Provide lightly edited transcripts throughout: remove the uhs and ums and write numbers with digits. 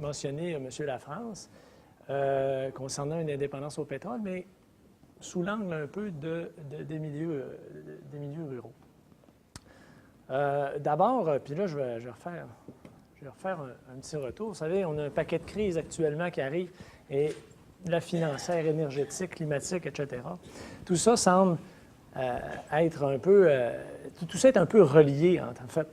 mentionné M. Lafrance concernant une indépendance au pétrole, mais sous l'angle un peu des milieux ruraux. D'abord, puis là, je vais refaire un petit retour. Vous savez, on a un paquet de crises actuellement qui arrivent, et la financière, énergétique, climatique, etc. Tout ça semble être un peu... tout ça est un peu relié, en fait,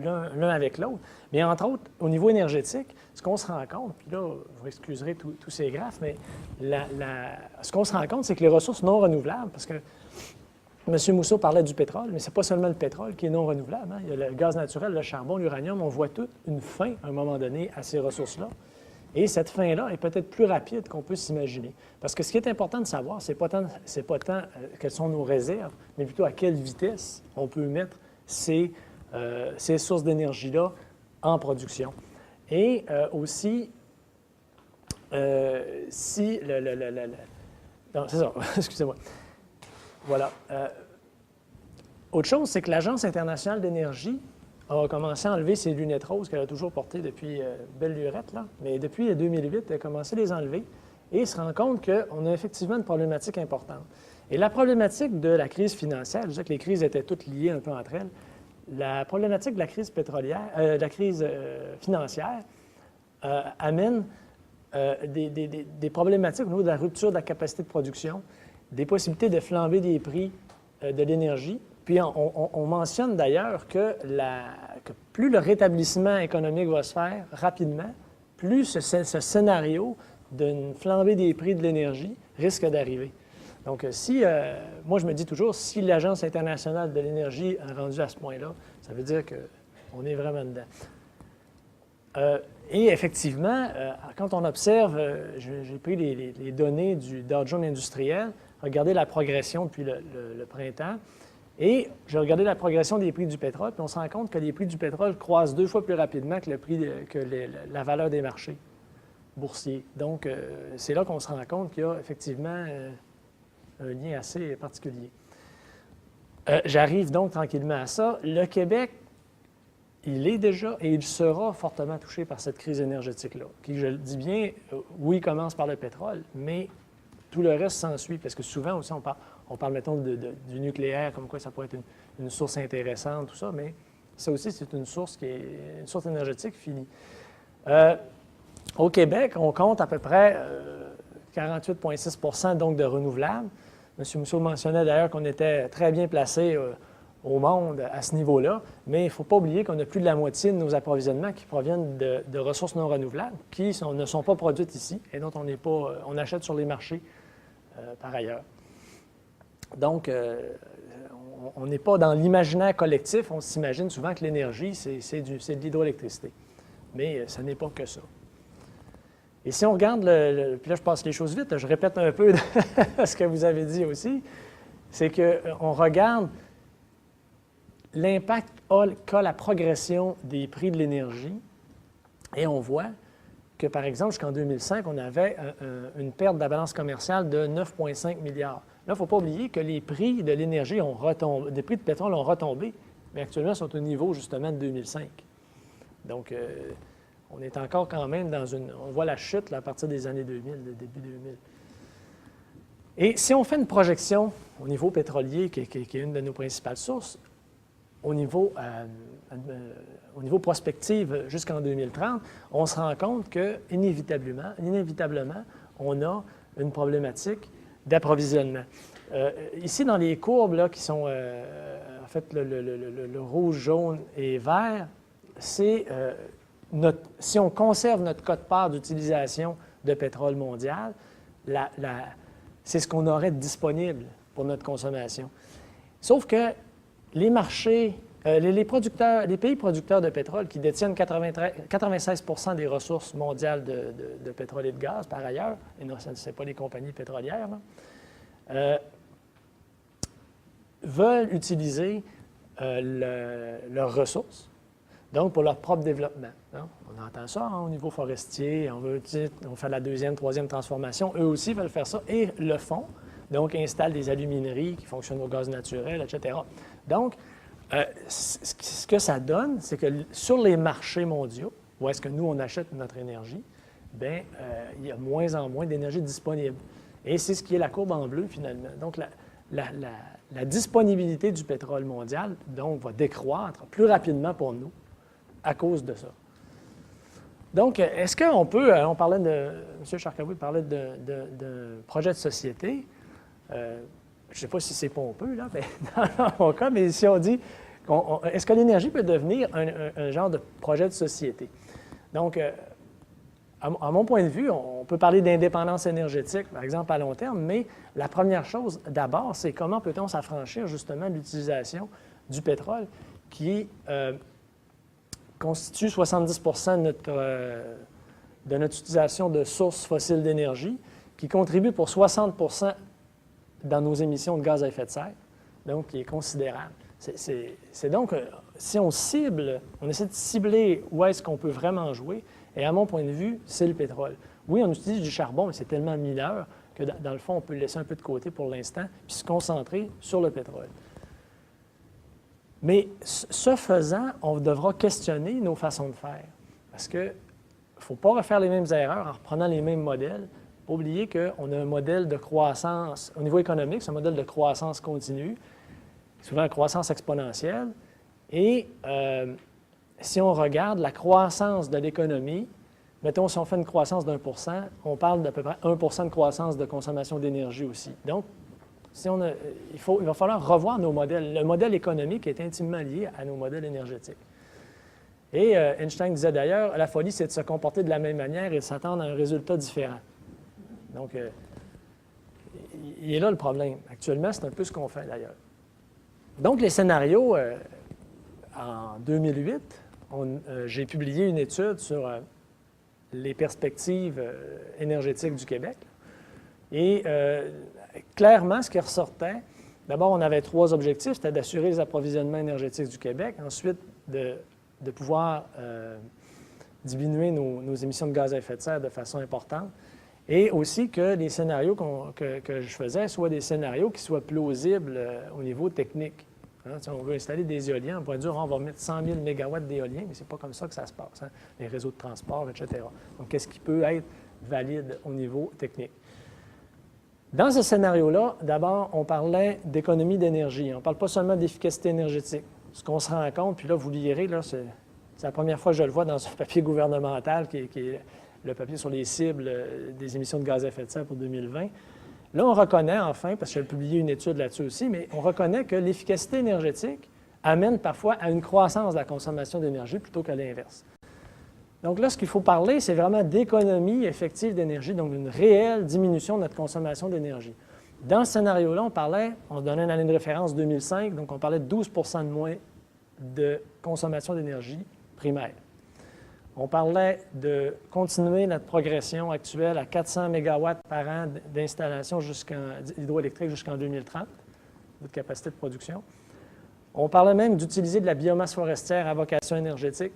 l'un avec l'autre. Mais entre autres, au niveau énergétique, ce qu'on se rend compte, puis là, vous excuserez tous ces graphes, mais ce qu'on se rend compte, c'est que les ressources non renouvelables, parce que M. Mousseau parlait du pétrole, mais ce n'est pas seulement le pétrole qui est non renouvelable. Hein. Il y a le gaz naturel, le charbon, l'uranium. On voit toute une fin, à un moment donné, à ces ressources-là. Et cette fin-là est peut-être plus rapide qu'on peut s'imaginer. Parce que ce qui est important de savoir, ce n'est pas tant quelles sont nos réserves, mais plutôt à quelle vitesse on peut mettre ces sources d'énergie-là en production. Et aussi, si non, c'est ça, excusez-moi. Voilà. Autre chose, c'est que l'Agence internationale d'énergie a commencé à enlever ses lunettes roses qu'elle a toujours portées depuis belle lurette, là. Mais depuis 2008, elle a commencé à les enlever et se rend compte qu'on a effectivement une problématique importante. Et la problématique de la crise financière, je disais que les crises étaient toutes liées un peu entre elles, la problématique de la crise pétrolière, de la crise financière amène des problématiques au niveau de la rupture de la capacité de production, des possibilités de flamber des prix de l'énergie. Puis on mentionne d'ailleurs que plus le rétablissement économique va se faire rapidement, plus ce scénario d'une flambée des prix de l'énergie risque d'arriver. Donc, moi je me dis toujours, si l'Agence internationale de l'énergie est rendue à ce point-là, ça veut dire qu'on est vraiment dedans. Et effectivement, quand on observe, j'ai pris les données du Dow Jones industriel, regardez la progression depuis le printemps, et j'ai regardé la progression des prix du pétrole, puis on se rend compte que les prix du pétrole croissent 2 fois plus rapidement que la valeur des marchés boursiers. Donc, c'est là qu'on se rend compte qu'il y a effectivement un lien assez particulier. J'arrive donc tranquillement à ça. Le Québec, il est déjà et il sera fortement touché par cette crise énergétique-là, qui, je le dis bien, oui, commence par le pétrole, mais tout le reste s'ensuit, parce que souvent aussi, on parle mettons, du nucléaire, comme quoi ça pourrait être une source intéressante, tout ça, mais ça aussi, c'est une source qui est une source énergétique finie. Au Québec, on compte à peu près 48,6 donc de renouvelables. M. Mousseau mentionnait d'ailleurs qu'on était très bien placé au monde à ce niveau-là, mais il ne faut pas oublier qu'on a plus de la moitié de nos approvisionnements qui proviennent de ressources non renouvelables, qui ne sont pas produites ici et dont on achète sur les marchés par ailleurs. Donc, on n'est pas dans l'imaginaire collectif. On s'imagine souvent que l'énergie, c'est de l'hydroélectricité. Mais ce n'est pas que ça. Et si on regarde, puis là, je passe les choses vite, je répète un peu ce que vous avez dit aussi, c'est qu'on regarde l'impact qu'a la progression des prix de l'énergie et on voit que, par exemple, jusqu'en 2005, on avait une perte de la balance commerciale de 9,5 milliards. Là, il ne faut pas oublier que les prix de l'énergie ont retombé, les prix de pétrole ont retombé, mais actuellement sont au niveau justement de 2005. Donc, on est encore quand même on voit la chute là, à partir des années 2000, le début 2000. Et si on fait une projection au niveau pétrolier, qui est une de nos principales sources, au niveau prospective jusqu'en 2030, on se rend compte qu'inévitablement, on a une problématique d'approvisionnement. Ici, dans les courbes là, qui sont en fait le rouge, jaune et vert, c'est si on conserve notre quote-part d'utilisation de pétrole mondial, c'est ce qu'on aurait disponible pour notre consommation. Sauf que les marchés, les pays producteurs de pétrole qui détiennent 96 des ressources mondiales de pétrole et de gaz, par ailleurs, et non, ce n'est pas les compagnies pétrolières, là, veulent utiliser leurs ressources, donc pour leur propre développement. Hein? On entend ça hein, au niveau forestier, on veut faire la deuxième, troisième transformation. Eux aussi veulent faire ça et le font. Donc, installent des alumineries qui fonctionnent au gaz naturel, etc. Donc, ce que ça donne, c'est que sur les marchés mondiaux, où est-ce que nous, on achète notre énergie, bien, il y a moins en moins d'énergie disponible. Et c'est ce qui est la courbe en bleu, finalement. Donc, la disponibilité du pétrole mondial, donc, va décroître plus rapidement pour nous à cause de ça. Donc, est-ce qu'on peut, on parlait de, M. Charcavoux parlait de projet de société. Je ne sais pas si c'est pompeux, là, mais dans mon cas, mais si on dit, est-ce que l'énergie peut devenir un genre de projet de société? Donc, à mon point de vue, on peut parler d'indépendance énergétique, par exemple, à long terme, mais la première chose, d'abord, c'est comment peut-on s'affranchir justement de l'utilisation du pétrole qui constitue 70 de notre utilisation de sources fossiles d'énergie, qui contribue pour 60 dans nos émissions de gaz à effet de serre, donc qui est considérable. C'est donc, si on cible, on essaie de cibler où est-ce qu'on peut vraiment jouer, et à mon point de vue, c'est le pétrole. Oui, on utilise du charbon, mais c'est tellement mineur que dans le fond, on peut le laisser un peu de côté pour l'instant, puis se concentrer sur le pétrole. Mais ce faisant, on devra questionner nos façons de faire. Parce qu'il ne faut pas refaire les mêmes erreurs en reprenant les mêmes modèles. Il ne faut pas oublier qu'on a un modèle de croissance, au niveau économique, c'est un modèle de croissance continue, souvent croissance exponentielle. Et si on regarde la croissance de l'économie, mettons, si on fait une croissance d'1 %, on parle d'à peu près 1 % de croissance de consommation d'énergie aussi. Donc, il va falloir revoir nos modèles. Le modèle économique est intimement lié à nos modèles énergétiques. Et Einstein disait d'ailleurs, la folie, c'est de se comporter de la même manière et de s'attendre à un résultat différent. Donc, il est là le problème. Actuellement, c'est un peu ce qu'on fait d'ailleurs. Donc, les scénarios, en 2008, j'ai publié une étude sur les perspectives énergétiques du Québec. Et clairement, ce qui ressortait, d'abord, on avait 3 objectifs. C'était d'assurer les approvisionnements énergétiques du Québec. Ensuite, de pouvoir diminuer nos émissions de gaz à effet de serre de façon importante. Et aussi que les scénarios que je faisais soient des scénarios qui soient plausibles au niveau technique. Hein, si on veut installer des éoliens, on pourrait dire on va mettre 100 000 mégawatts d'éoliens, mais ce n'est pas comme ça que ça se passe. Hein, les réseaux de transport, etc. Donc, qu'est-ce qui peut être valide au niveau technique? Dans ce scénario-là, d'abord, on parlait d'économie d'énergie. On ne parle pas seulement d'efficacité énergétique. Ce qu'on se rend compte, puis là, vous lirez, là, c'est la première fois que je le vois dans un papier gouvernemental qui est le papier sur les cibles des émissions de gaz à effet de serre pour 2020. Là, on reconnaît enfin, parce que j'ai publié une étude là-dessus aussi, mais on reconnaît que l'efficacité énergétique amène parfois à une croissance de la consommation d'énergie plutôt qu'à l'inverse. Donc là, ce qu'il faut parler, c'est vraiment d'économie effective d'énergie, donc d'une réelle diminution de notre consommation d'énergie. Dans ce scénario-là, on donnait une année de référence 2005, donc on parlait de 12 % de moins de consommation d'énergie primaire. On parlait de continuer notre progression actuelle à 400 MW par an d'installation hydroélectrique jusqu'en 2030, de capacité de production. On parlait même d'utiliser de la biomasse forestière à vocation énergétique,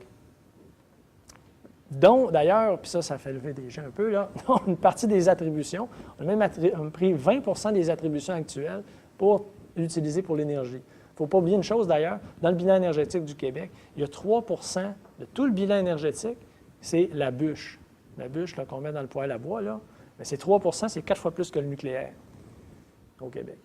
dont, d'ailleurs, puis ça fait lever des gens un peu, là, une partie des attributions, on a même pris 20 % des attributions actuelles pour l'utiliser pour l'énergie. Il ne faut pas oublier une chose, d'ailleurs, dans le bilan énergétique du Québec, il y a 3 % de tout le bilan énergétique, c'est la bûche. La bûche qu'on met dans le poêle à bois, là, mais c'est 3 %, c'est 4 fois plus que le nucléaire au Québec.